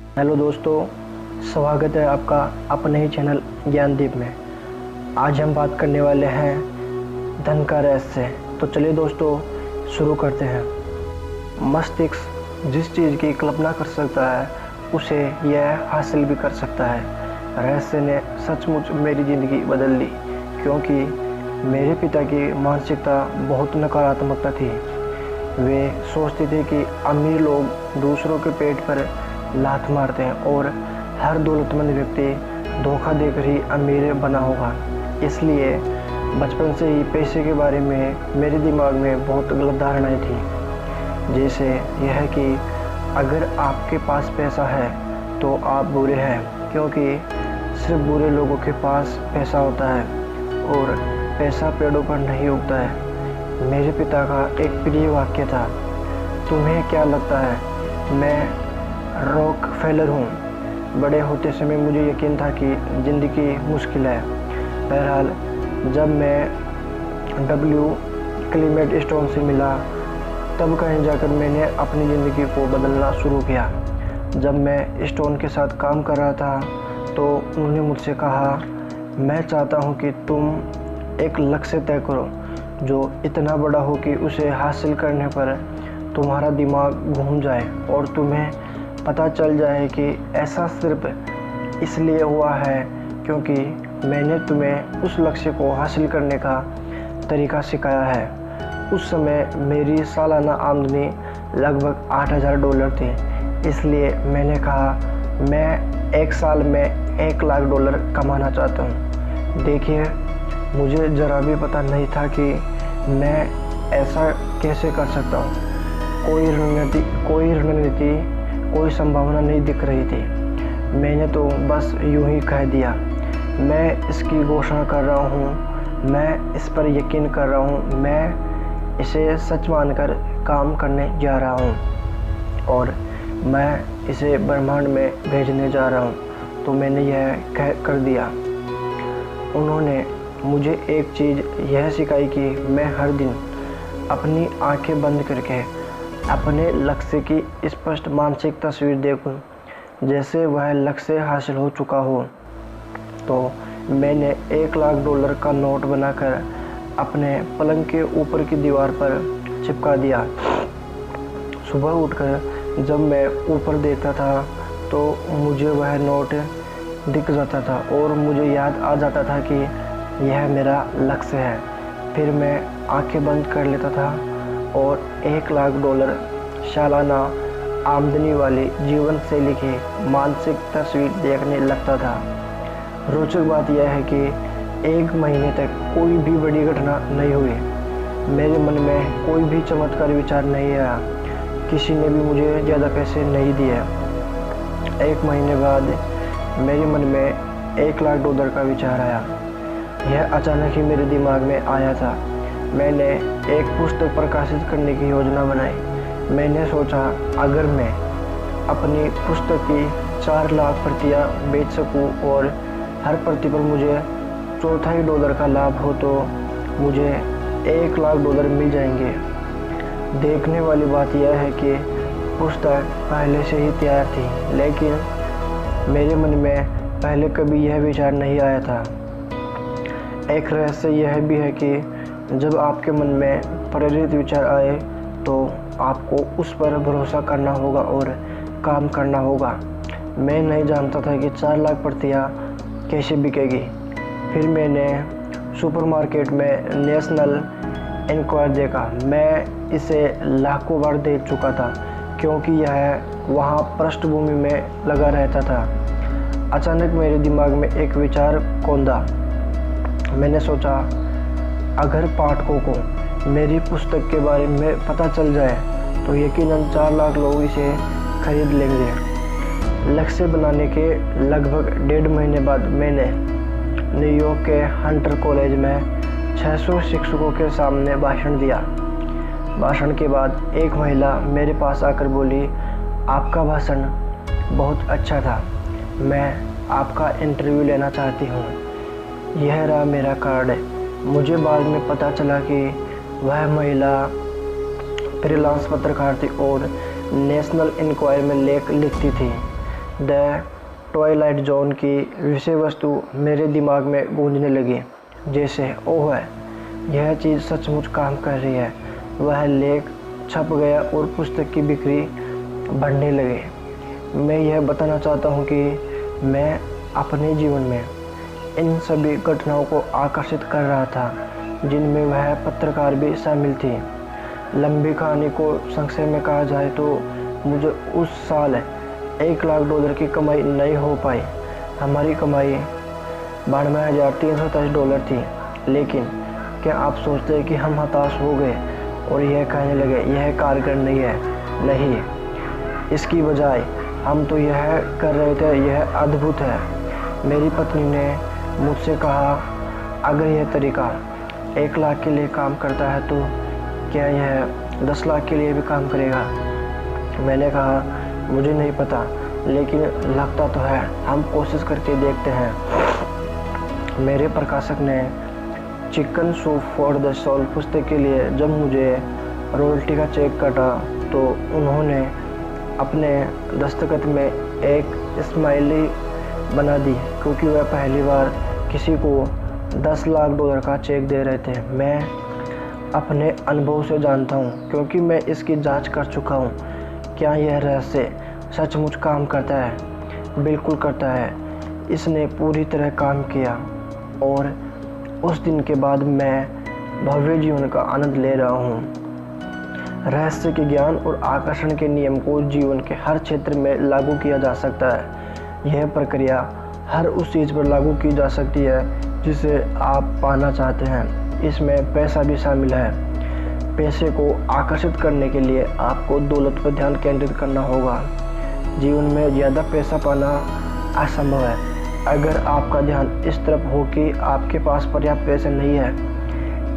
Hello दोस्तों, स्वागत है आपका अपने ही चैनल ज्ञानदीप में। आज हम बात करने वाले हैं धन का रहस्य। तो चलिए दोस्तों शुरू करते हैं। मस्तिष्क जिस चीज़ की कल्पना कर सकता है उसे यह हासिल भी कर सकता है। रहस्य ने सचमुच मेरी ज़िंदगी बदल दी, क्योंकि मेरे पिता की मानसिकता बहुत नकारात्मकता थी। वे सोचते थे कि अमीर लोग दूसरों के पेट पर लात मारते हैं और हर दौलतमंद व्यक्ति धोखा देकर ही अमीर बना होगा। इसलिए बचपन से ही पैसे के बारे में मेरे दिमाग में बहुत गलत धारणाएं थी। जैसे यह कि अगर आपके पास पैसा है तो आप बुरे हैं, क्योंकि सिर्फ बुरे लोगों के पास पैसा होता है और पैसा पेड़ों पर नहीं उगता है। मेरे पिता का एक प्रिय वाक्य था, तुम्हें क्या लगता है मैं रॉकफेलर हूँ। बड़े होते समय मुझे यकीन था कि ज़िंदगी मुश्किल है। बहरहाल जब मैं डब्ल्यू क्लीमेट स्टोन से मिला तब कहीं जाकर मैंने अपनी ज़िंदगी को बदलना शुरू किया। जब मैं स्टोन के साथ काम कर रहा था तो उन्होंने मुझसे कहा, मैं चाहता हूँ कि तुम एक लक्ष्य तय करो जो इतना बड़ा हो कि उसे हासिल करने पर तुम्हारा दिमाग घूम जाए और तुम्हें पता चल जाए कि ऐसा सिर्फ इसलिए हुआ है क्योंकि मैंने तुम्हें उस लक्ष्य को हासिल करने का तरीका सिखाया है। उस समय मेरी सालाना आमदनी लगभग $8,000 थी। इसलिए मैंने कहा, मैं एक साल में $1 लाख कमाना चाहता हूँ। देखिए, मुझे ज़रा भी पता नहीं था कि मैं ऐसा कैसे कर सकता हूँ। कोई रणनीति, कोई संभावना नहीं दिख रही थी। मैंने तो बस यूं ही कह दिया, मैं इसकी घोषणा कर रहा हूँ, मैं इस पर यकीन कर रहा हूँ, मैं इसे सच मानकर काम करने जा रहा हूँ और मैं इसे ब्रह्मांड में भेजने जा रहा हूँ। तो मैंने यह कह कर दिया। उन्होंने मुझे एक चीज़ यह सिखाई कि मैं हर दिन अपनी आंखें बंद करके अपने लक्ष्य की स्पष्ट मानसिक तस्वीर देखूं, जैसे वह लक्ष्य हासिल हो चुका हो। तो मैंने $1 लाख का नोट बनाकर अपने पलंग के ऊपर की दीवार पर चिपका दिया। सुबह उठकर जब मैं ऊपर देखता था तो मुझे वह नोट दिख जाता था और मुझे याद आ जाता था कि यह मेरा लक्ष्य है। फिर मैं आंखें बंद कर लेता था और $1 लाख सालाना आमदनी वाली जीवन शैली की मानसिक तस्वीर देखने लगता था। रोचक बात यह है कि 1 महीने तक कोई भी बड़ी घटना नहीं हुई। मेरे मन में कोई भी चमत्कारी विचार नहीं आया। किसी ने भी मुझे ज़्यादा पैसे नहीं दिए। 1 महीने बाद मेरे मन में $1 लाख का विचार आया। यह अचानक ही मेरे दिमाग में आया था। मैंने एक पुस्तक प्रकाशित करने की योजना बनाई। मैंने सोचा, अगर मैं अपनी पुस्तक की 4 लाख प्रतियां बेच सकूं और हर प्रति पर मुझे $4.25 का लाभ हो तो मुझे $1 लाख मिल जाएंगे। देखने वाली बात यह है कि पुस्तक पहले से ही तैयार थी, लेकिन मेरे मन में पहले कभी यह विचार नहीं आया था। एक रहस्य यह भी है कि जब आपके मन में प्रेरित विचार आए तो आपको उस पर भरोसा करना होगा और काम करना होगा। मैं नहीं जानता था कि 4 लाख प्रतियां कैसे बिकेगी। फिर मैंने सुपरमार्केट में नेशनल इंक्वायर देखा। मैं इसे लाखों बार देख चुका था क्योंकि यह वहाँ पृष्ठभूमि में लगा रहता था। अचानक मेरे दिमाग में एक विचार कौंधा। मैंने सोचा, अगर पाठकों को मेरी पुस्तक के बारे में पता चल जाए तो यकीनन 4 लाख लोग इसे खरीद लेंगे। लक्ष्य बनाने के लगभग 1.5 महीने बाद मैंने न्यूयॉर्क के हंटर कॉलेज में 600 शिक्षकों के सामने भाषण दिया। भाषण के बाद एक महिला मेरे पास आकर बोली, आपका भाषण बहुत अच्छा था, मैं आपका इंटरव्यू लेना चाहती हूँ। यह रहा मेरा कार्ड। मुझे बाद में पता चला कि वह महिला फ्रीलांस पत्रकार थी और नेशनल इंक्वायर में लेख लिखती थी। द ट्वाइलाइट जोन की विषय वस्तु मेरे दिमाग में गूंजने लगी, जैसे ओह यह चीज़ सचमुच काम कर रही है। वह लेख छप गया और पुस्तक की बिक्री बढ़ने लगी। मैं यह बताना चाहता हूँ कि मैं अपने जीवन में इन सभी घटनाओं को आकर्षित कर रहा था, जिनमें वह पत्रकार भी शामिल थी। लंबी कहानी को संक्षेप में कहा जाए तो मुझे उस साल $1,00,000 की कमाई नहीं हो पाई। हमारी कमाई $92,327 थी। लेकिन क्या आप सोचते हैं कि हम हताश हो गए और यह कहने लगे यह कारगर नहीं है? नहीं, इसकी बजाय हम तो यह कर रहे थे यह अद्भुत है। मेरी पत्नी ने मुझसे कहा, अगर यह तरीका 1 लाख के लिए काम करता है तो क्या यह 10 लाख के लिए भी काम करेगा? मैंने कहा, मुझे नहीं पता, लेकिन लगता तो है, हम कोशिश करके देखते हैं। मेरे प्रकाशक ने chicken soup for the soul पुस्तक के लिए जब मुझे रॉयल्टी का चेक काटा तो उन्होंने अपने दस्तखत में एक स्माइली बना दी, क्योंकि वह पहली बार किसी को $10 लाख का चेक दे रहे थे। मैं अपने अनुभव से जानता हूँ, क्योंकि मैं इसकी जांच कर चुका हूँ। क्या यह रहस्य सचमुच काम करता है? बिल्कुल करता है। इसने पूरी तरह काम किया और उस दिन के बाद मैं भव्य जीवन का आनंद ले रहा हूँ। रहस्य के ज्ञान और आकर्षण के नियम को जीवन के हर क्षेत्र में लागू किया जा सकता है। यह प्रक्रिया हर उस चीज़ पर लागू की जा सकती है जिसे आप पाना चाहते हैं। इसमें पैसा भी शामिल है। पैसे को आकर्षित करने के लिए आपको दौलत पर ध्यान केंद्रित करना होगा। जीवन में ज़्यादा पैसा पाना असंभव है अगर आपका ध्यान इस तरफ हो कि आपके पास पर्याप्त पैसे नहीं है।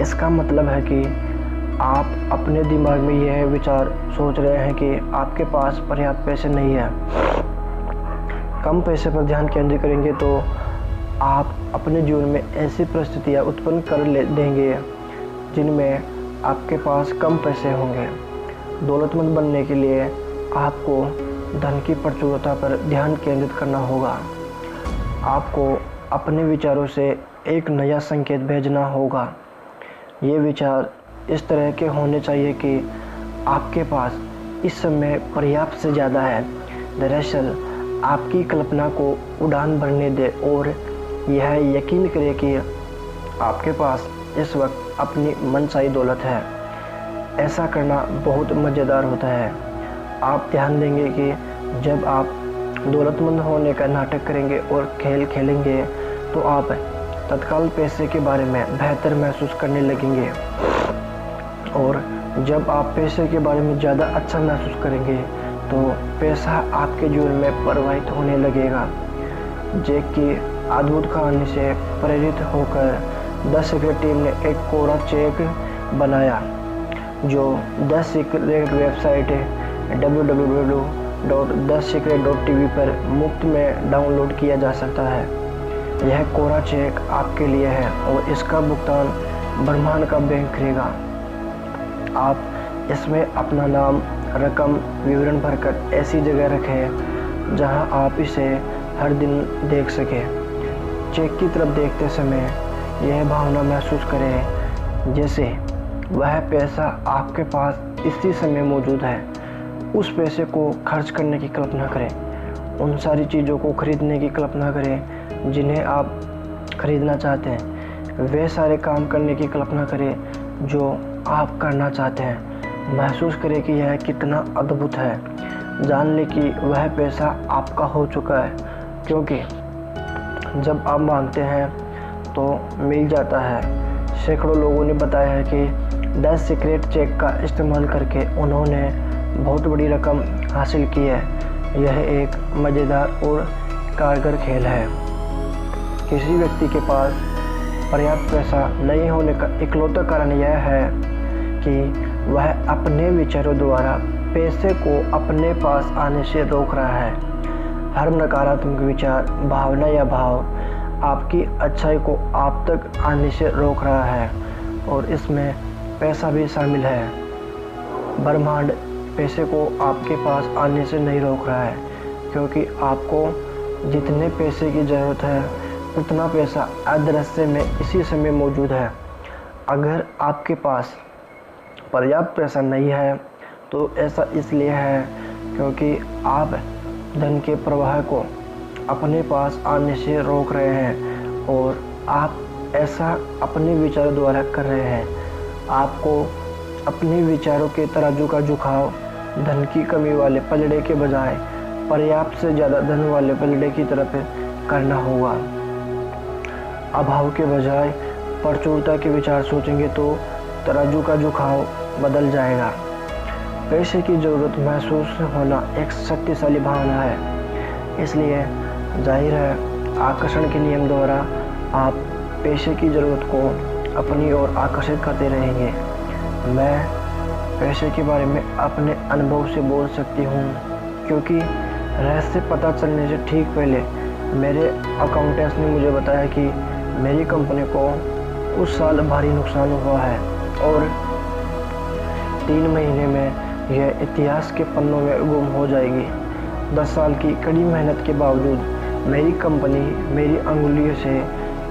इसका मतलब है कि आप अपने दिमाग में यह विचार सोच रहे हैं कि आपके पास पर्याप्त पैसे नहीं है। कम पैसे पर ध्यान केंद्रित करेंगे तो आप अपने जीवन में ऐसी परिस्थितियाँ उत्पन्न कर देंगे जिनमें आपके पास कम पैसे होंगे। दौलतमंद बनने के लिए आपको धन की प्रचुरता पर ध्यान केंद्रित करना होगा। आपको अपने विचारों से एक नया संकेत भेजना होगा। ये विचार इस तरह के होने चाहिए कि आपके पास इस समय पर्याप्त से ज़्यादा है। दरअसल आपकी कल्पना को उड़ान भरने दें और यह यकीन करें कि आपके पास इस वक्त अपनी मनचाही दौलत है। ऐसा करना बहुत मज़ेदार होता है। आप ध्यान देंगे कि जब आप दौलतमंद होने का नाटक करेंगे और खेल खेलेंगे तो आप तत्काल पैसे के बारे में बेहतर महसूस करने लगेंगे, और जब आप पैसे के बारे में ज़्यादा अच्छा महसूस करेंगे तो पैसा आपके जीवन में प्रवाहित होने लगेगा। जैक की अद्भुत कहानी से प्रेरित होकर द सीक्रेट टीम ने एक कोरा चेक बनाया जो द सीक्रेट वेबसाइट www.thesecret.tv पर मुफ्त में डाउनलोड किया जा सकता है। यह कोरा चेक आपके लिए है और इसका भुगतान ब्रह्मांड का बैंक करेगा। आप इसमें अपना नाम, रकम, विवरण भरकर ऐसी जगह रखें जहां आप इसे हर दिन देख सकें। चेक की तरफ देखते समय यह भावना महसूस करें जैसे वह पैसा आपके पास इसी समय मौजूद है। उस पैसे को खर्च करने की कल्पना करें। उन सारी चीज़ों को खरीदने की कल्पना करें जिन्हें आप खरीदना चाहते हैं। वे सारे काम करने की कल्पना करें जो आप करना चाहते हैं। महसूस करें कि यह कितना अद्भुत है। जान लें कि वह पैसा आपका हो चुका है, क्योंकि जब आप मांगते हैं तो मिल जाता है। सैकड़ों लोगों ने बताया है कि द सीक्रेट चेक का इस्तेमाल करके उन्होंने बहुत बड़ी रकम हासिल की है। यह एक मज़ेदार और कारगर खेल है। किसी व्यक्ति के पास पर्याप्त पैसा नहीं होने का इकलौता कारण यह है कि वह अपने विचारों द्वारा पैसे को अपने पास आने से रोक रहा है। हर नकारात्मक विचार, भावना या भाव आपकी अच्छाई को आप तक आने से रोक रहा है, और इसमें पैसा भी शामिल है। ब्रह्मांड पैसे को आपके पास आने से नहीं रोक रहा है। क्योंकि आपको जितने पैसे की ज़रूरत है उतना पैसा अदृश्य में इसी समय मौजूद है। अगर आपके पास पर्याप्त पैसा नहीं है तो ऐसा इसलिए है क्योंकि आप धन के प्रवाह को अपने पास आने से रोक रहे हैं और आप ऐसा अपने विचारों द्वारा कर रहे हैं। आपको अपने विचारों के तराजू का झुकाव धन की कमी वाले पलड़े के बजाय पर्याप्त से ज़्यादा धन वाले पलड़े की तरफ करना होगा। अभाव के बजाय प्रचुरता के विचार सोचेंगे तो तराजू का झुकाव बदल जाएगा। पैसे की ज़रूरत महसूस होना एक शक्तिशाली भावना है, इसलिए जाहिर है आकर्षण के नियम द्वारा आप पैसे की ज़रूरत को अपनी ओर आकर्षित करते रहेंगे। मैं पैसे के बारे में अपने अनुभव से बोल सकती हूँ क्योंकि रहस्य पता चलने से ठीक पहले मेरे अकाउंटेंट्स ने मुझे बताया कि मेरी कंपनी को उस साल भारी नुकसान हुआ है और 3 महीने में यह इतिहास के पन्नों में गुम हो जाएगी। 10 साल की कड़ी मेहनत के बावजूद मेरी कंपनी मेरी अंगुलियों से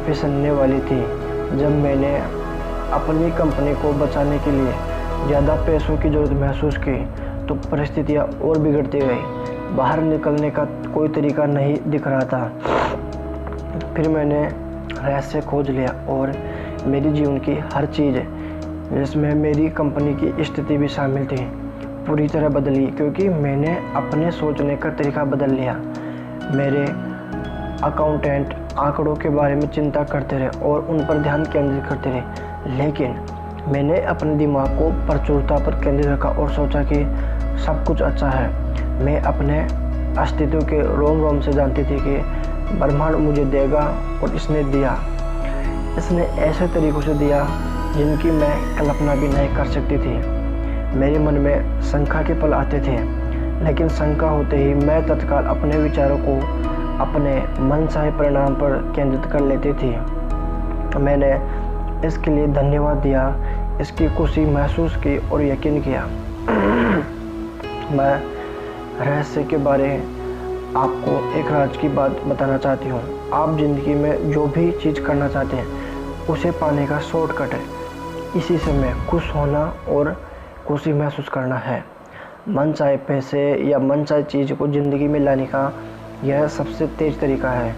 फिसलने वाली थी। जब मैंने अपनी कंपनी को बचाने के लिए ज़्यादा पैसों की ज़रूरत महसूस की तो परिस्थितियाँ और बिगड़ती गई। बाहर निकलने का कोई तरीका नहीं दिख रहा था। फिर मैंने रहस्य खोज लिया और मेरी जीवन की हर चीज़, जिसमें मेरी कंपनी की स्थिति भी शामिल थी, पूरी तरह बदली क्योंकि मैंने अपने सोचने का तरीका बदल लिया। मेरे अकाउंटेंट आंकड़ों के बारे में चिंता करते रहे और उन पर ध्यान केंद्रित करते रहे, लेकिन मैंने अपने दिमाग को प्रचुरता पर केंद्रित रखा और सोचा कि सब कुछ अच्छा है। मैं अपने अस्तित्व के रोम रोम से जानती थी कि ब्रह्मांड मुझे देगा और इसने दिया। इसने ऐसे तरीक़ों से दिया जिनकी मैं कल्पना भी नहीं कर सकती थी। मेरे मन में शंका के पल आते थे, लेकिन शंका होते ही मैं तत्काल अपने विचारों को अपने मनचाहे परिणाम पर केंद्रित कर लेती थी। मैंने इसके लिए धन्यवाद दिया, इसकी खुशी महसूस की और यकीन किया। मैं रहस्य के बारे आपको एक राज की बात बताना चाहती हूँ। आप ज़िंदगी में जो भी चीज़ करना चाहते हैं उसे पाने का शॉर्टकट है इसी समय खुश होना और खुशी महसूस करना है। मन चाहे पैसे या मन चाहे चीज़ को ज़िंदगी में लाने का यह सबसे तेज़ तरीका है।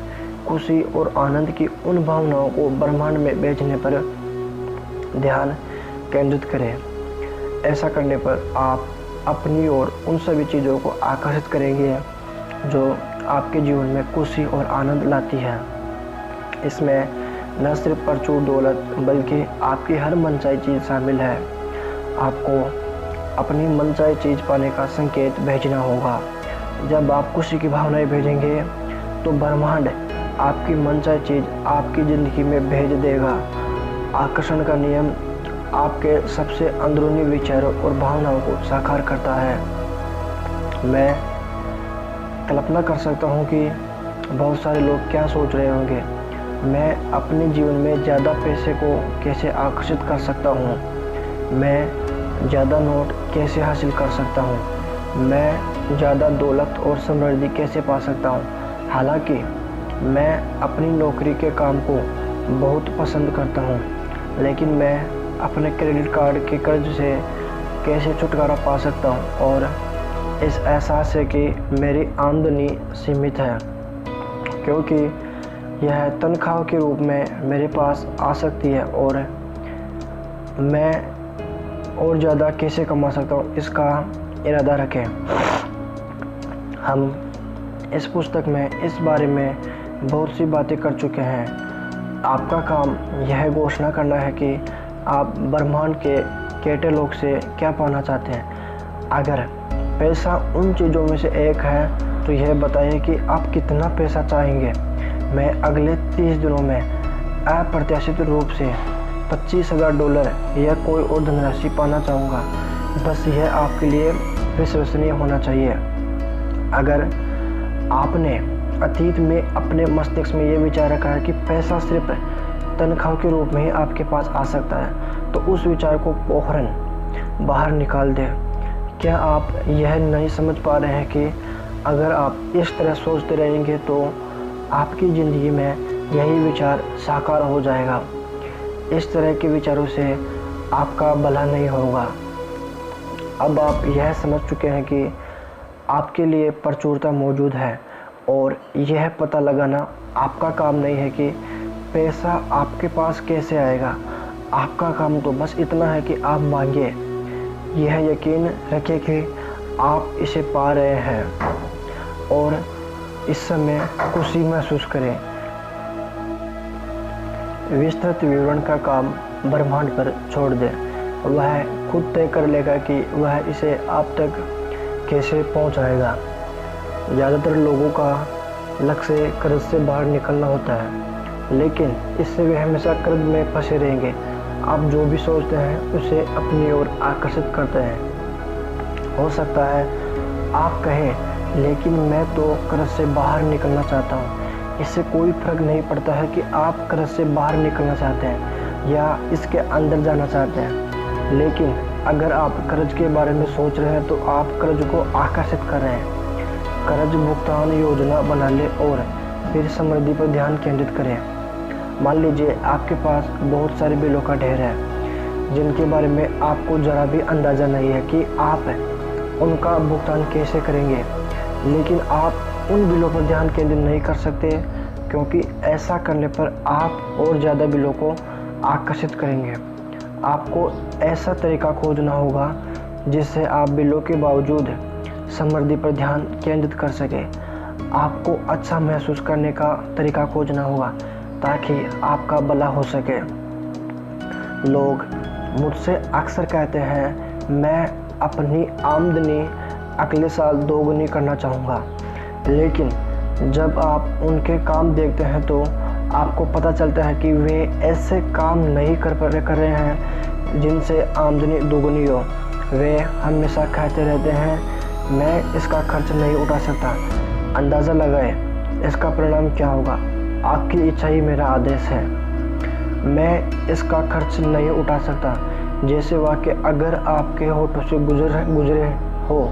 खुशी और आनंद की उन भावनाओं को ब्रह्मांड में भेजने पर ध्यान केंद्रित करें। ऐसा करने पर आप अपनी ओर उन सभी चीज़ों को आकर्षित करेंगे जो आपके जीवन में खुशी और आनंद लाती है। इसमें न सिर्फ प्रचुर दौलत बल्कि आपकी हर मनचाही चीज़ शामिल है। आपको अपनी मनचाही चीज़ पाने का संकेत भेजना होगा। जब आप खुशी की भावनाएं भेजेंगे तो ब्रह्मांड आपकी मनचाही चीज़ आपकी ज़िंदगी में भेज देगा। आकर्षण का नियम आपके सबसे अंदरूनी विचारों और भावनाओं को साकार करता है। मैं कल्पना कर सकता हूँ कि बहुत सारे लोग क्या सोच रहे होंगे। मैं अपने जीवन में ज़्यादा पैसे को कैसे आकर्षित कर सकता हूँ, मैं ज़्यादा नोट कैसे हासिल कर सकता हूँ, मैं ज़्यादा दौलत और समृद्धि कैसे पा सकता हूँ। हालांकि मैं अपनी नौकरी के काम को बहुत पसंद करता हूँ, लेकिन मैं अपने क्रेडिट कार्ड के कर्ज से कैसे छुटकारा पा सकता हूँ और इस एहसास से कि मेरी आमदनी सीमित है, क्योंकि यह तनख्वाह के रूप में मेरे पास आ सकती है और मैं और ज़्यादा कैसे कमा सकता हूँ इसका इरादा रखें। हम इस पुस्तक में इस बारे में बहुत सी बातें कर चुके हैं। आपका काम यह घोषणा करना है कि आप ब्रह्मांड के कैटलॉग से क्या पाना चाहते हैं। अगर पैसा उन चीज़ों में से एक है तो यह बताइए कि आप कितना पैसा चाहेंगे। मैं अगले 30 दिनों में अप्रत्याशित रूप से $25,000 या कोई और धनराशि पाना चाहूँगा। बस यह आपके लिए विश्वसनीय होना चाहिए। अगर आपने अतीत में अपने मस्तिष्क में ये विचार रखा है कि पैसा सिर्फ तनख्वाह के रूप में ही आपके पास आ सकता है, तो उस विचार को फौरन बाहर निकाल दें। क्या आप यह नहीं समझ पा रहे हैं कि अगर आप इस तरह सोचते रहेंगे तो आपकी ज़िंदगी में यही विचार साकार हो जाएगा। इस तरह के विचारों से आपका भला नहीं होगा। अब आप यह समझ चुके हैं कि आपके लिए प्रचुरता मौजूद है और यह पता लगाना आपका काम नहीं है कि पैसा आपके पास कैसे आएगा। आपका काम तो बस इतना है कि आप मांगिए। यह यकीन रखें कि आप इसे पा रहे हैं और इस समय खुशी महसूस करें। विस्तृत विवरण का काम ब्रह्मांड पर छोड़ दें। वह खुद तय कर लेगा कि वह इसे आप तक कैसे पहुंचाएगा। ज़्यादातर लोगों का लक्ष्य कर्ज से बाहर निकलना होता है, लेकिन इससे वे हमेशा कर्ज में फंसे रहेंगे। आप जो भी सोचते हैं उसे अपनी ओर आकर्षित करते हैं। हो सकता है आप कहें, लेकिन मैं तो कर्ज से बाहर निकलना चाहता हूँ। इससे कोई फर्क नहीं पड़ता है कि आप कर्ज से बाहर निकलना चाहते हैं या इसके अंदर जाना चाहते हैं, लेकिन अगर आप कर्ज के बारे में सोच रहे हैं तो आप कर्ज को आकर्षित कर रहे हैं। कर्ज भुगतान योजना बना लें और फिर समृद्धि पर ध्यान केंद्रित करें। मान लीजिए आपके पास बहुत सारे बिलों का ढेर है जिनके बारे में आपको ज़रा भी अंदाज़ा नहीं है कि आप उनका भुगतान कैसे करेंगे, लेकिन आप उन बिलों पर ध्यान केंद्रित नहीं कर सकते क्योंकि ऐसा करने पर आप और ज़्यादा बिलों को आकर्षित करेंगे। आपको ऐसा तरीका खोजना होगा जिससे आप बिलों के बावजूद समृद्धि पर ध्यान केंद्रित कर सकें। आपको अच्छा महसूस करने का तरीका खोजना होगा ताकि आपका भला हो सके। लोग मुझसे अक्सर कहते हैं, मैं अपनी आमदनी अगले साल दोगुनी करना चाहूँगा, लेकिन जब आप उनके काम देखते हैं तो आपको पता चलता है कि वे ऐसे काम नहीं कर रहे हैं जिनसे आमदनी दोगुनी हो। वे हमेशा कहते रहते हैं, मैं इसका खर्च नहीं उठा सकता। अंदाज़ा लगाएं इसका परिणाम क्या होगा। आपकी इच्छा ही मेरा आदेश है। मैं इसका खर्च नहीं उठा सकता जैसे वाक्य अगर आपके होठों से गुजरे हो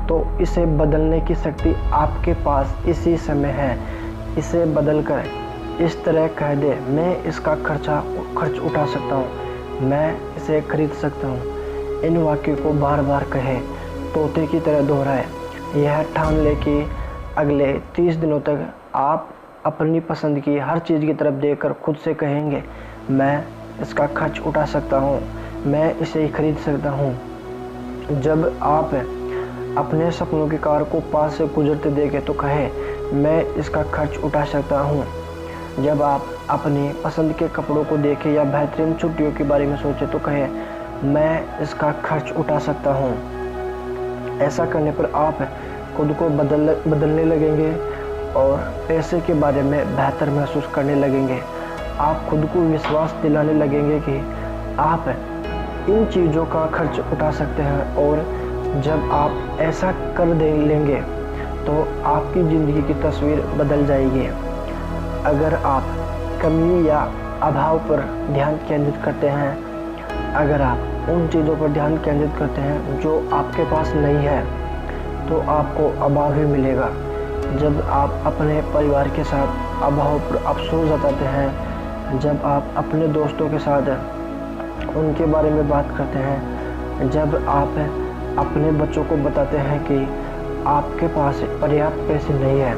तो इसे बदलने की शक्ति आपके पास इसी समय है। इसे बदलकर इस तरह कह दे, मैं इसका खर्च उठा सकता हूँ, मैं इसे खरीद सकता हूँ। इन वाक्यों को बार बार कहे, तोते की तरह दोहराए। यह ठान ले कि अगले 30 दिनों तक आप अपनी पसंद की हर चीज़ की तरफ देखकर खुद से कहेंगे, मैं इसका खर्च उठा सकता हूँ, मैं इसे खरीद सकता हूँ। जब आप अपने सपनों की कार को पास से गुजरते देखें तो कहें, मैं इसका खर्च उठा सकता हूँ। जब आप अपनी पसंद के कपड़ों को देखें या बेहतरीन छुट्टियों के बारे में सोचें तो कहें, मैं इसका खर्च उठा सकता हूँ। ऐसा करने पर आप खुद को बदलने लगेंगे और पैसे के बारे में बेहतर महसूस करने लगेंगे। आप खुद को विश्वास दिलाने लगेंगे कि आप इन चीज़ों का खर्च उठा सकते हैं, और जब आप ऐसा कर लेंगे तो आपकी ज़िंदगी की तस्वीर बदल जाएगी। अगर आप कमी या अभाव पर ध्यान केंद्रित करते हैं, अगर आप उन चीज़ों पर ध्यान केंद्रित करते हैं जो आपके पास नहीं है, तो आपको अभाव ही मिलेगा। जब आप अपने परिवार के साथ अभाव पर अफसोस जताते हैं, जब आप अपने दोस्तों के साथ उनके बारे में बात करते हैं, जब आप अपने बच्चों को बताते हैं कि आपके पास पर्याप्त पैसे नहीं है,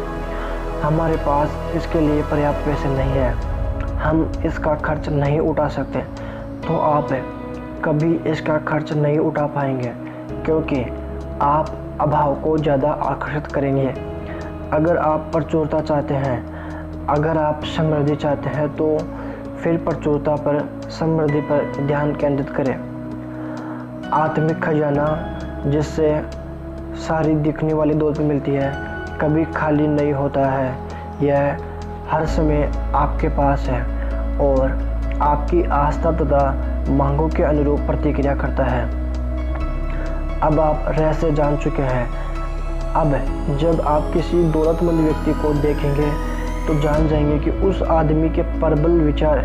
हमारे पास इसके लिए पर्याप्त पैसे नहीं है, हम इसका खर्च नहीं उठा सकते, तो आप कभी इसका खर्च नहीं उठा पाएंगे क्योंकि आप अभाव को ज़्यादा आकर्षित करेंगे। अगर आप प्रचुरता चाहते हैं, अगर आप समृद्धि चाहते हैं, तो फिर प्रचुरता पर, समृद्धि पर ध्यान केंद्रित करें। आत्मिक खजाना जिससे सारी दिखने वाली दौलत मिलती है कभी खाली नहीं होता है। यह हर समय आपके पास है और आपकी आस्था तथा मांगों के अनुरूप प्रतिक्रिया करता है। अब आप रहस्य जान चुके हैं। अब जब आप किसी दौलतमंद व्यक्ति को देखेंगे तो जान जाएंगे कि उस आदमी के प्रबल विचार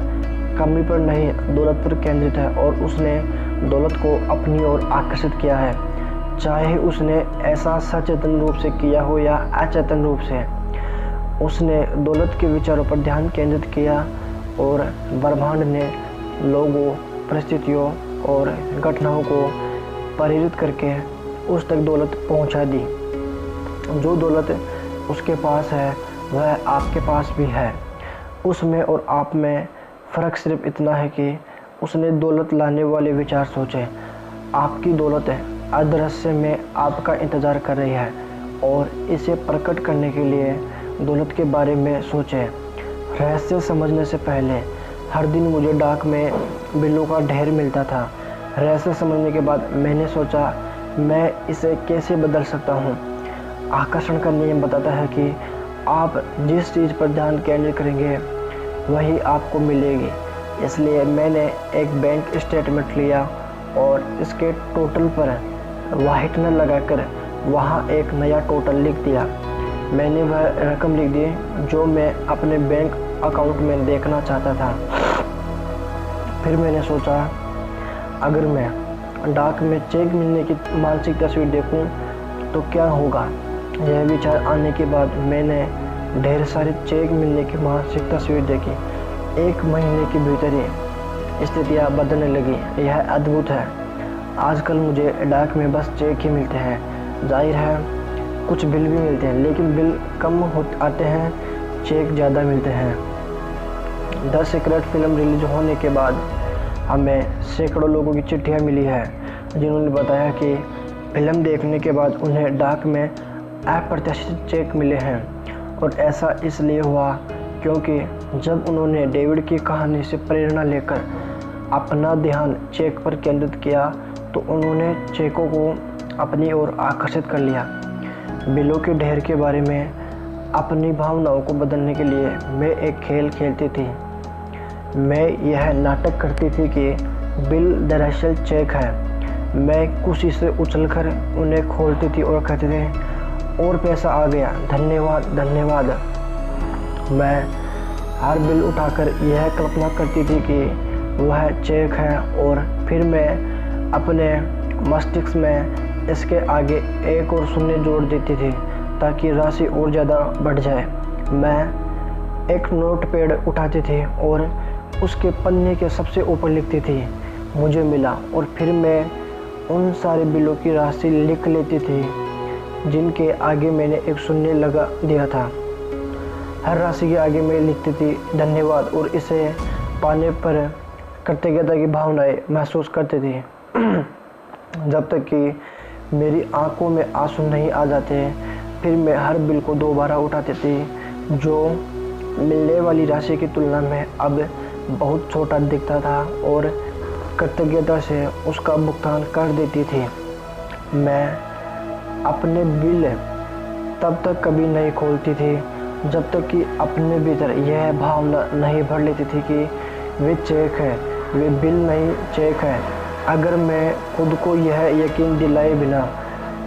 कमी पर नहीं, दौलत पर केंद्रित है और उसने दौलत को अपनी ओर आकर्षित किया है। चाहे उसने ऐसा सचेतन रूप से किया हो या अचेतन रूप से। उसने दौलत के विचारों पर ध्यान केंद्रित किया और ब्रह्मांड ने लोगों, परिस्थितियों और घटनाओं को प्रेरित करके उस तक दौलत पहुंचा दी। जो दौलत उसके पास है वह आपके पास भी है। उसमें और आप में फ़र्क सिर्फ इतना है कि उसने दौलत लाने वाले विचार सोचे। आपकी दौलत अदृश्य में आपका इंतज़ार कर रही है और इसे प्रकट करने के लिए दौलत के बारे में सोचें। रहस्य समझने से पहले हर दिन मुझे डाक में बिलों का ढेर मिलता था। रहस्य समझने के बाद मैंने सोचा मैं इसे कैसे बदल सकता हूँ। आकर्षण का नियम बताता है कि आप जिस चीज़ पर ध्यान केंद्रित करेंगे वही आपको मिलेगी। इसलिए मैंने एक बैंक स्टेटमेंट लिया और इसके टोटल पर व्हाइटनर लगाकर वहाँ एक नया टोटल लिख दिया। मैंने वह रकम लिख दी जो मैं अपने बैंक अकाउंट में देखना चाहता था। फिर मैंने सोचा अगर मैं डाक में चेक मिलने की मानसिक तस्वीर देखूं तो क्या होगा। यह विचार आने के बाद मैंने ढेर सारे चेक मिलने की मानसिक तस्वीर देखी। 1 महीने के भीतर ही स्थितियाँ बदलने लगी। यह अद्भुत है। आजकल मुझे डाक में बस चेक ही मिलते हैं। जाहिर है कुछ बिल भी मिलते हैं, लेकिन बिल कम आते हैं, चेक ज़्यादा मिलते हैं। द सीक्रेट फिल्म रिलीज होने के बाद हमें सैकड़ों लोगों की चिट्ठियाँ मिली है जिन्होंने बताया कि फिल्म देखने के बाद उन्हें डाक में अप्रत्याशित चेक मिले हैं। और ऐसा इसलिए हुआ क्योंकि जब उन्होंने डेविड की कहानी से प्रेरणा लेकर अपना ध्यान चेक पर केंद्रित किया तो उन्होंने चेकों को अपनी ओर आकर्षित कर लिया। बिलों के ढेर के बारे में अपनी भावनाओं को बदलने के लिए मैं एक खेल खेलती थी। मैं यह नाटक करती थी कि बिल दरअसल चेक है। मैं खुशी से उछलकर उन्हें खोलती थी और कहती थी और पैसा आ गया, धन्यवाद धन्यवाद। मैं हर बिल उठाकर यह कल्पना करती थी कि वह चेक है और फिर मैं अपने मस्तिष्क में इसके आगे एक और शून्य जोड़ देती थी ताकि राशि और ज़्यादा बढ़ जाए। मैं एक नोटपैड उठाती थी और उसके पन्ने के सबसे ऊपर लिखती थी मुझे मिला, और फिर मैं उन सारे बिलों की राशि लिख लेती थी जिनके आगे मैंने एक शून्य लगा दिया था। हर राशि के आगे मैं लिखती थी धन्यवाद और इसे पाने पर कृतज्ञता की भावनाएं महसूस करती थी जब तक कि मेरी आंखों में आंसू नहीं आ जाते। फिर मैं हर बिल को दोबारा उठाती थी जो मिलने वाली राशि की तुलना में अब बहुत छोटा दिखता था और कृतज्ञता से उसका भुगतान कर देती थी। मैं अपने बिल तब तक कभी नहीं खोलती थी जब तक कि अपने भीतर यह भावना नहीं भर लेती थी कि वे चेक है, वे बिल नहीं चेक है। अगर मैं खुद को यह यकीन दिलाए बिना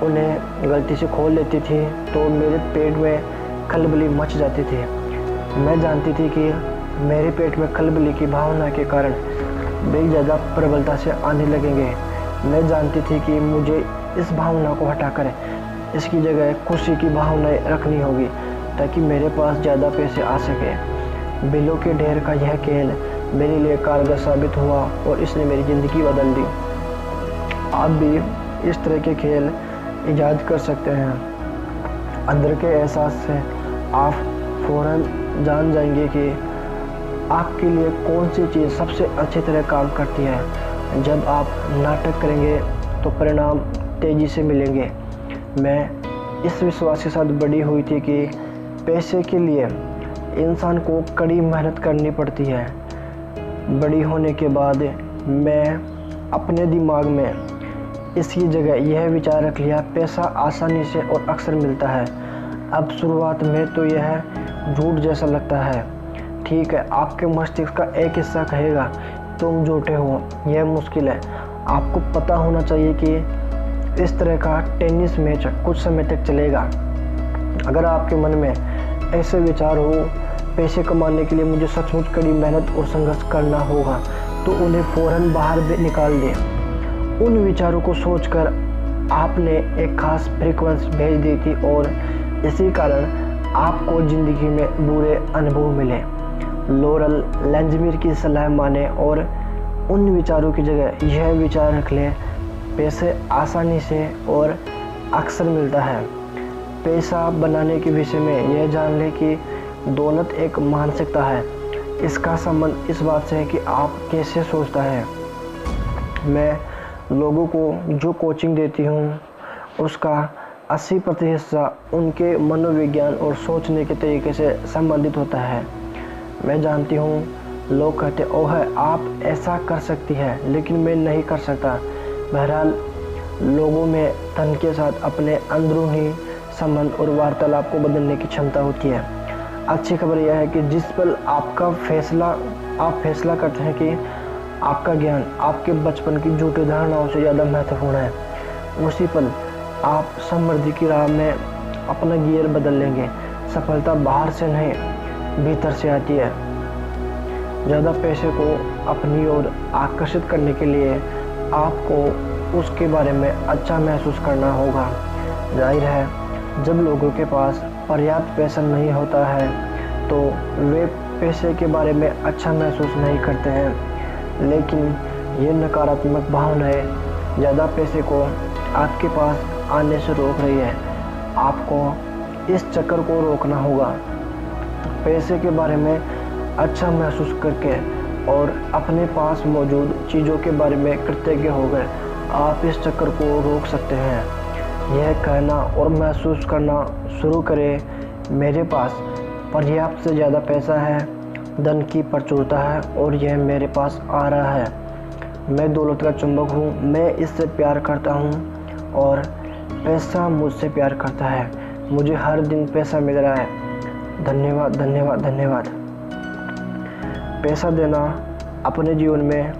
उन्हें गलती से खोल लेती थी तो मेरे पेट में खलबली मच जाती थी। मैं जानती थी कि मेरे पेट में खलबली की भावना के कारण वे ज़्यादा प्रबलता से आने लगेंगे। मैं जानती थी कि मुझे इस भावना को हटाकर इसकी जगह खुशी की भावनाएं रखनी होगी ताकि मेरे पास ज़्यादा पैसे आ सके। बिलों के ढेर का यह खेल मेरे लिए कारगर साबित हुआ और इसने मेरी ज़िंदगी बदल दी। आप भी इस तरह के खेल ईजाद कर सकते हैं। अंदर के एहसास से आप फ़ौरन जान जाएंगे कि आपके लिए कौन सी चीज़ सबसे अच्छी तरह काम करती है। जब आप नाटक करेंगे तो परिणाम तेज़ी से मिलेंगे। मैं इस विश्वास के साथ बड़ी हुई थी कि पैसे के लिए इंसान को कड़ी मेहनत करनी पड़ती है। बड़ी होने के बाद मैं अपने दिमाग में इसकी जगह यह विचार रख लिया पैसा आसानी से और अक्सर मिलता है। अब शुरुआत में तो यह झूठ जैसा लगता है, ठीक है। आपके मस्तिष्क का एक हिस्सा कहेगा तुम झूठे हो, यह मुश्किल है। आपको पता होना चाहिए कि इस तरह का टेनिस मैच कुछ समय तक चलेगा। अगर आपके मन में ऐसे विचार हो पैसे कमाने के लिए मुझे सचमुच कड़ी मेहनत और संघर्ष करना होगा तो उन्हें फ़ौरन बाहर निकाल दें। उन विचारों को सोचकर आपने एक खास फ्रीक्वेंसी भेज दी थी और इसी कारण आपको ज़िंदगी में बुरे अनुभव मिले। लॉरेल लैंजमर की सलाह माने और उन विचारों की जगह यह विचार रख लें, पैसे आसानी से और अक्सर मिलता है। पैसा बनाने के विषय में यह जान लें कि दौलत एक मानसिकता है। इसका संबंध इस बात से है कि आप कैसे सोचता है। मैं लोगों को जो कोचिंग देती हूँ उसका 80% हिस्सा उनके मनोविज्ञान और सोचने के तरीके से संबंधित होता है। मैं जानती हूँ लोग कहते ओह आप ऐसा कर सकती है, लेकिन मैं नहीं कर सकता। बहरहाल लोगों में धन के साथ अपने अंदरूनी संबंध और वार्तालाप को बदलने की क्षमता होती है। अच्छी खबर यह है कि जिस पल आप फैसला करते हैं कि आपका ज्ञान आपके बचपन की झूठी धारणाओं से ज़्यादा महत्वपूर्ण है, उसी पल आप समृद्धि की राह में अपना गियर बदल लेंगे। सफलता बाहर से नहीं भीतर से आती है। ज़्यादा पैसे को अपनी ओर आकर्षित करने के लिए आपको उसके बारे में अच्छा महसूस करना होगा। जाहिर है जब लोगों के पास पर्याप्त पैसा नहीं होता है तो वे पैसे के बारे में अच्छा महसूस नहीं करते हैं, लेकिन ये नकारात्मक भावनाएं ज़्यादा पैसे को आपके पास आने से रोक रही है। आपको इस चक्कर को रोकना होगा। पैसे के बारे में अच्छा महसूस करके और अपने पास मौजूद चीज़ों के बारे में कृतज्ञ हो गए आप इस चक्कर को रोक सकते हैं। यह कहना और महसूस करना शुरू करें, मेरे पास पर्याप्त से ज़्यादा पैसा है, धन की प्रचुरता है और यह मेरे पास आ रहा है। मैं दौलत का चुंबक हूँ, मैं इससे प्यार करता हूँ और पैसा मुझसे प्यार करता है। मुझे हर दिन पैसा मिल रहा है। धन्यवाद धन्यवाद धन्यवाद। पैसा देना अपने जीवन में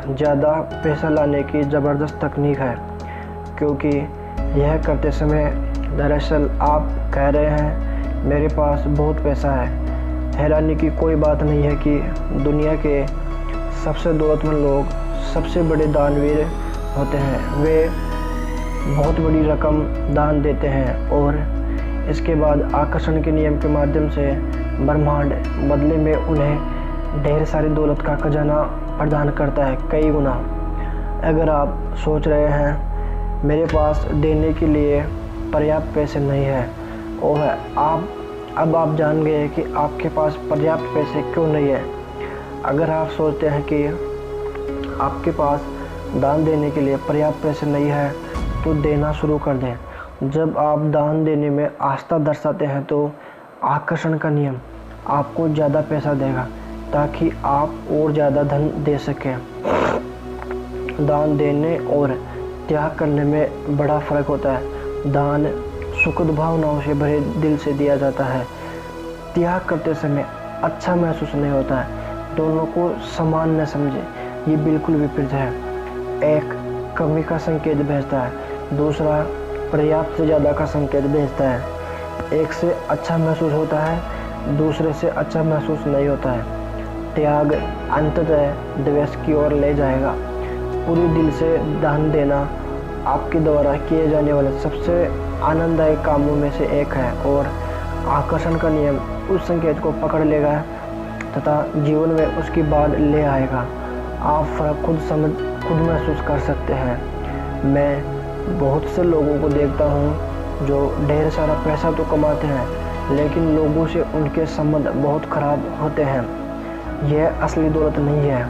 ज़्यादा पैसा लाने की ज़बरदस्त तकनीक है, क्योंकि यह करते समय दरअसल आप कह रहे हैं मेरे पास बहुत पैसा है। हैरानी की कोई बात नहीं है कि दुनिया के सबसे दौलतमंद लोग सबसे बड़े दानवीर होते हैं। वे बहुत बड़ी रकम दान देते हैं और इसके बाद आकर्षण के नियम के माध्यम से ब्रह्मांड बदले में उन्हें ढेर सारी दौलत का खजाना प्रदान करता है, कई गुना। अगर आप सोच रहे हैं मेरे पास देने के लिए पर्याप्त पैसे नहीं है, और अब आप जान गए कि आपके पास पर्याप्त पैसे क्यों नहीं है। अगर आप सोचते हैं कि आपके पास दान देने के लिए पर्याप्त पैसे नहीं है तो देना शुरू कर दें। जब आप दान देने में आस्था दर्शाते हैं तो आकर्षण का नियम आपको ज़्यादा पैसा देगा ताकि आप और ज़्यादा धन दे सकें। दान देने और त्याग करने में बड़ा फ़र्क होता है। दान सुखद भावनाओं से भरे दिल से दिया जाता है। त्याग करते समय अच्छा महसूस नहीं होता है। दोनों को समान न समझे, ये बिल्कुल विपरीत है। एक कमी का संकेत भेजता है, दूसरा पर्याप्त से ज़्यादा का संकेत भेजता है। एक से अच्छा महसूस होता है, दूसरे से अच्छा महसूस नहीं होता है। त्याग अंततः द्वेष की ओर ले जाएगा। पूरे दिल से दान देना आपके द्वारा किए जाने वाले सबसे आनंददायक कामों में से एक है और आकर्षण का नियम उस संकेत को पकड़ लेगा तथा जीवन में उसकी बाढ़ ले आएगा। आप फर्क खुद महसूस कर सकते हैं। मैं बहुत से लोगों को देखता हूँ जो ढेर सारा पैसा तो कमाते हैं, लेकिन लोगों से उनके संबंध बहुत खराब होते हैं। यह असली दौलत नहीं है।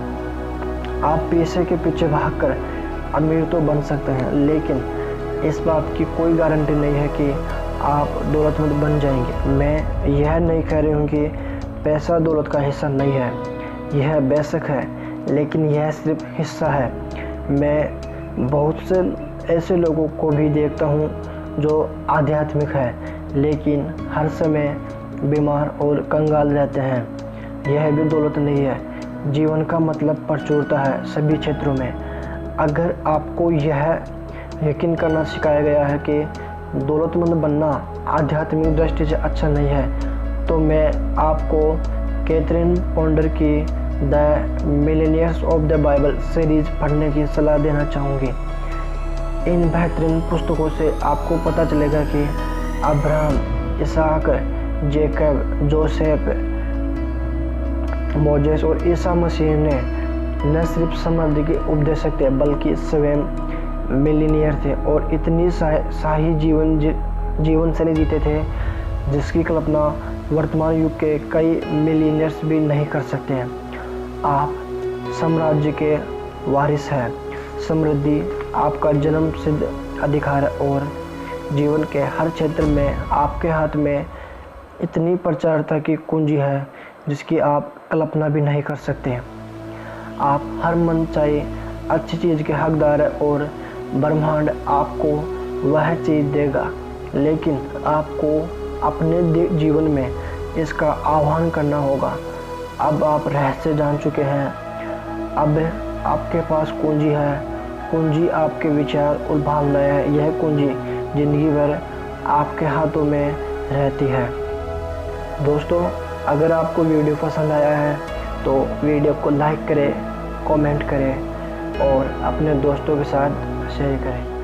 आप पैसे के पीछे भागकर अमीर तो बन सकते हैं, लेकिन इस बात की कोई गारंटी नहीं है कि आप दौलतमंद बन जाएंगे। मैं यह नहीं कह रही हूँ कि पैसा दौलत का हिस्सा नहीं है। यह बेशक है, लेकिन यह सिर्फ हिस्सा है। मैं बहुत से ऐसे लोगों को भी देखता हूँ जो आध्यात्मिक है, लेकिन हर समय बीमार और कंगाल रहते हैं। यह भी दौलत नहीं है। जीवन का मतलब प्रचुरता है सभी क्षेत्रों में। अगर आपको यह यकीन करना सिखाया गया है कि दौलतमंद बनना आध्यात्मिक दृष्टि से अच्छा नहीं है, तो मैं आपको कैथरीन पोंडर की the millionaires of the Bible series पढ़ने की सलाह देना चाहूँगी। इन बेहतरीन पुस्तकों से आपको पता चलेगा कि अब्राहम, इसहाक, जेकब, जोसेफ, मोजेस और ईसा मसीह ने न सिर्फ समृद्धि के उपदेशक थे बल्कि स्वयं मिलीनियर थे और इतनी शाही जीवन शैली जीते थे जिसकी कल्पना वर्तमान युग के कई मिलीनियर्स भी नहीं कर सकते हैं। आप साम्राज्य के वारिस हैं। समृद्धि आपका जन्म सिद्ध अधिकार है और जीवन के हर क्षेत्र में आपके हाथ में इतनी प्रचारता की कुंजी है जिसकी आप कल्पना भी नहीं कर सकते हैं। आप हर मन चाहे अच्छी चीज़ के हकदार है और ब्रह्मांड आपको वह चीज़ देगा, लेकिन आपको अपने जीवन में इसका आह्वान करना होगा। अब आप रहस्य जान चुके हैं, अब आपके पास कुंजी है। कुंजी आपके विचार और भावनाएं हैं। यह कुंजी जिंदगी भर आपके हाथों में रहती है। दोस्तों, अगर आपको वीडियो पसंद आया है तो वीडियो को लाइक करें, कमेंट करें और अपने दोस्तों के साथ शेयर करें।